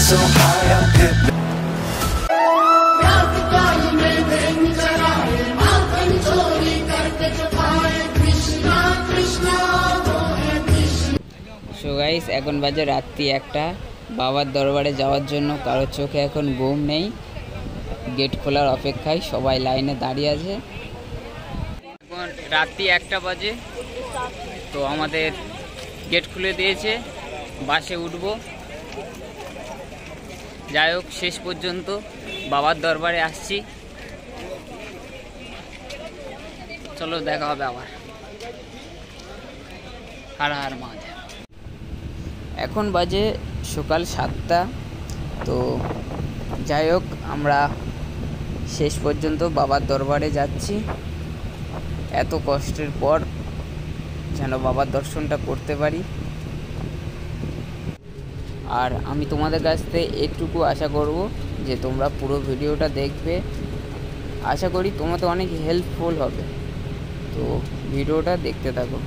so high I'm hypnotized. So guys এখন বাজে রাত্রি 1টা। বাবার দরবারে যাওয়ার জন্য কারোর চোখে এখন ঘুম নেই, গেট খোলার অপেক্ষায় সবাই লাইনে দাঁড়িয়ে আছে। এখন রাত্রি 1টা বাজে, তো আমাদের গেট খুলে দিয়েছে, বাসে উঠব। যাই হোক, শেষ পর্যন্ত বাবার দরবারে আসছি। চলো দেখা হবে আবার। হার হার মহাদেব। এখন বাজে সকাল 7টা। তো যাই হোক, আমরা শেষ পর্যন্ত বাবার দরবারে যাচ্ছি। এত কষ্টের পর যেন বাবার দর্শনটা করতে পারি। আর আমি তোমাদের কাছ থেকে একটুকু আশা করব যে তোমরা পুরো ভিডিওটা দেখবে। আশা করি তোমাদের অনেক হেল্পফুল হবে, তো ভিডিওটা দেখতে থাকো।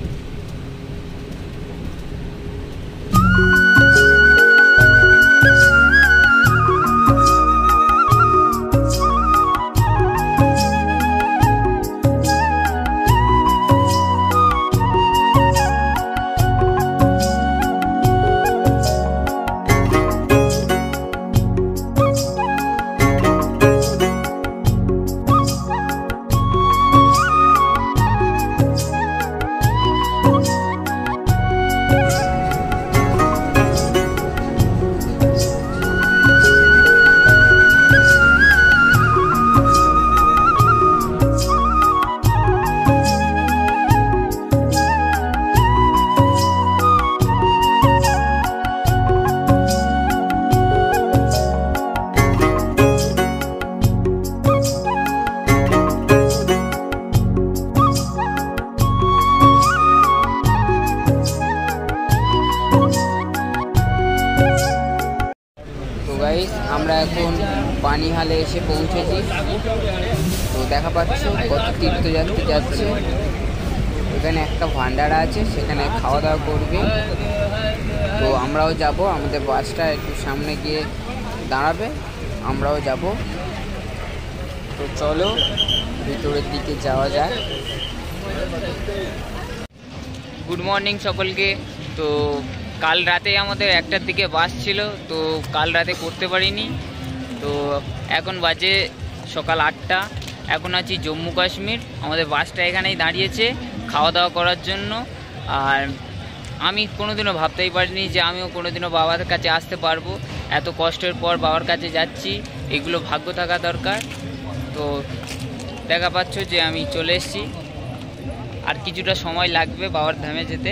আমরা এখন পানিহালে এসে পৌঁছেছি। তো দেখা পাচ্ছ কত তীর্থযাত্রী যাচ্ছে। এখানে একটা ভান্ডারা আছে, সেখানে খাওয়া দাওয়া করবে। তো আমরাও যাব, আমাদের বাসটা একটু সামনে গিয়ে দাঁড়াবে, আমরাও যাব। তো চলো ভিতরের দিকে যাওয়া যাক। গুড মর্নিং সকলকে। তো কাল রাতে আমাদের 1টার দিকে বাস ছিল, তো কাল রাতে করতে পারিনি। তো এখন বাজে সকাল 8টা। এখন আছি জম্মু কাশ্মীর। আমাদের বাসটা এখানেই দাঁড়িয়েছে খাওয়া দাওয়া করার জন্য। আর আমি কোনোদিনও ভাবতেই পারিনি যে আমিও কোনোদিনও বাবার কাছে আসতে পারবো। এত কষ্টের পর বাবার কাছে যাচ্ছি, এগুলো ভাগ্য থাকা দরকার। তো দেখা পাচ্ছ যে আমি চলে এসেছি। আর কিছুটা সময় লাগবে বাবার ধামে যেতে।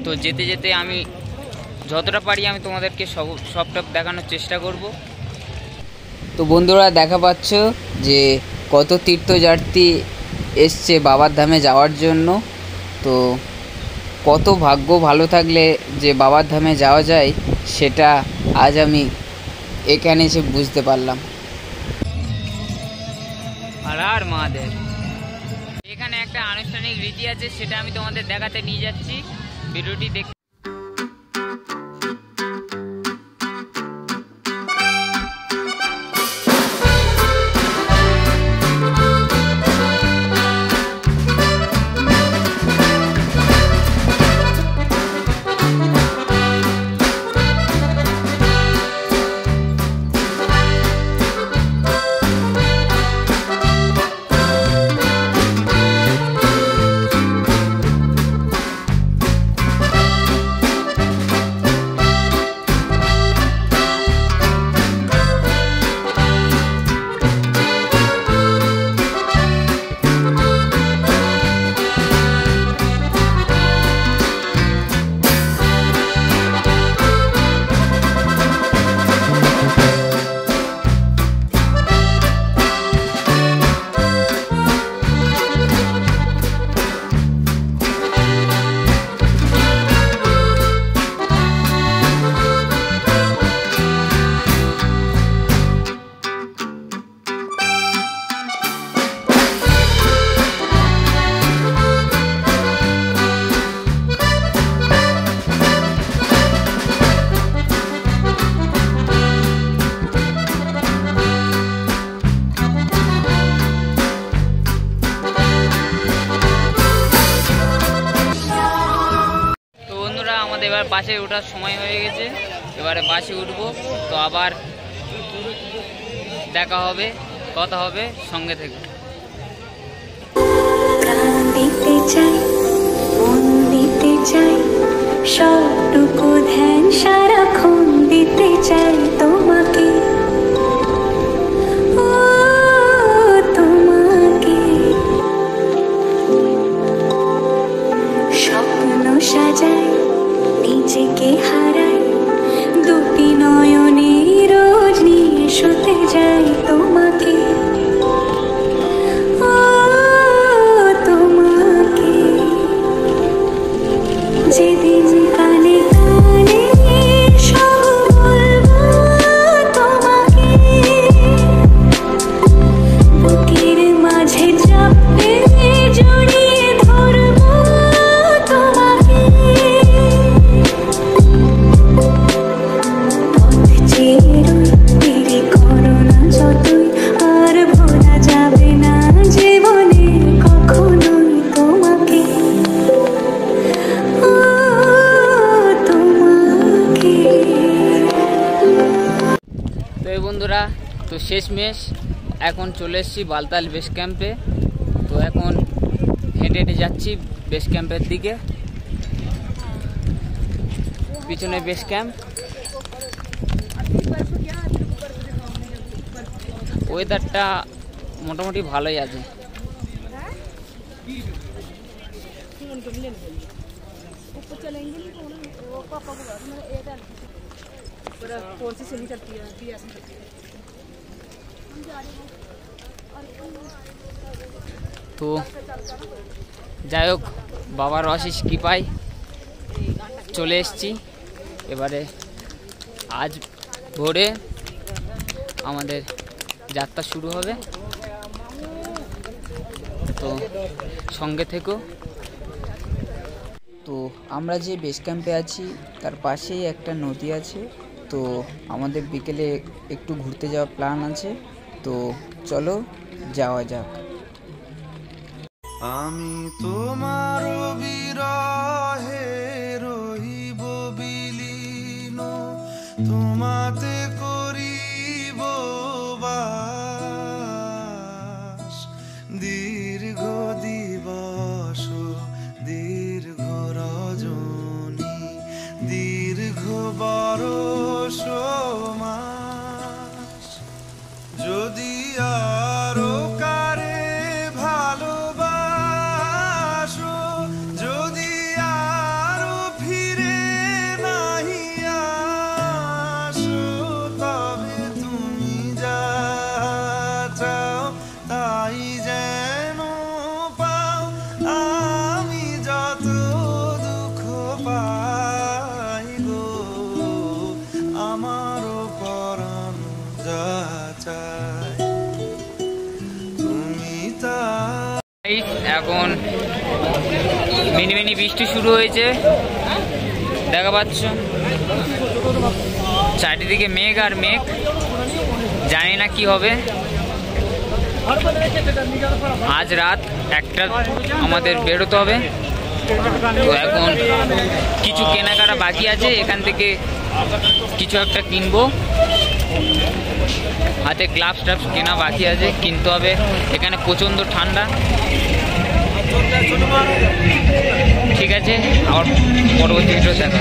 তো যেতে যেতে আমি যতটা পারি আমি তোমাদেরকে সবটা দেখানোর চেষ্টা করব। তো বন্ধুরা দেখা পাচ্ছ যে কত তীর্থযাত্রী এসছে বাবার ধামে যাওয়ার জন্য। তো কত ভাগ্য ভালো থাকলে যে বাবার ধামে যাওয়া যায়, সেটা আজ আমি এখানে এসে বুঝতে পারলাম। আর মহাদেব, এখানে একটা আনুষ্ঠানিক রীতি আছে, সেটা আমি তোমাদের দেখাতে নিয়ে যাচ্ছি। ভিডিওটি দেখ। এবার বাসে ওঠার সময় হয়ে গেছে, এবারে বাসে উঠবো। তো আবার দেখা হবে, কথা হবে, সঙ্গে থেকে। দিতে চাই, মন দিতে চাই, সবটুকু ধ্যান সারাক্ষণ দিতে চাই তোমাকে, ও তোমাকে। স্বপ্ন সাজাই, নিজেকে হারাই, দুটি নয়নে রোজ নিয়ে শুতে যাই তোমাকে, ও তোমাকে। যেদিন কানে কানে সব বলবো তোমাকে, বুকের মাঝে চাপে জড়িয়ে ধরবো তোমাকে। পথ চেয়ে দেরি করো না যতই, আর ভোলা যাবে না জীবনে কখনোই তোমাকে, ও তোমাকে। তো এই বন্ধুরা, তো শেষমেশ এখন চলে এসেছি বালতাল বেস ক্যাম্পে। তো এখন হেঁটে হেঁটে যাচ্ছি বেস ক্যাম্পের দিকে। পিছনে বেস ক্যাম্প। ওয়েদারটা মোটামুটি ভালোই আছে। তো যাই হোক, বাবার অশেষ কৃপায় চলে এসেছি। এবারে আজ ভোরে আমাদের যাত্রা শুরু হবে, তো সঙ্গে থেকো। তো আমরা যে বেস ক্যাম্পে আছি তার পাশেই একটা নদী আছে, তো আমাদের বিকেলে একটু ঘুরতে যাওয়ার প্ল্যান আছে, তো চলো যাওয়া যাক। আমি তোমার বিরহে রহিব বিলীন, তোমাতে করিব বাস। দীর্ঘ দিবস দীর্ঘ রজনী, দীর্ঘ বরষ মাস, যদি আরো কারে ভালোবাসো, যদি আরো ফিরে নাহি আসো, তবে তুমি যা চাও তাই যেন পাও। আমি যত দুঃখ পাই গো, আমারও পরাণ যা চায় তুমি তা। এখন মিনি মিনি বৃষ্টি শুরু হয়েছে, দেখা পাচ্ছ চারিদিকে মেঘ আর মেঘ। জানি না কি হবে। আজ রাত 1টা আমাদের বেরোতে হবে। তো এখন কিছু কেনাকাটা বাকি আছে, এখান থেকে কিছু একটা কিনবো। হাতে গ্লাভস টাভস কেনা বাকি আছে, কিনতে হবে। এখানে প্রচণ্ড ঠান্ডা। ঠিক আছে, আবার পরবর্তী ভিডিও দেখা।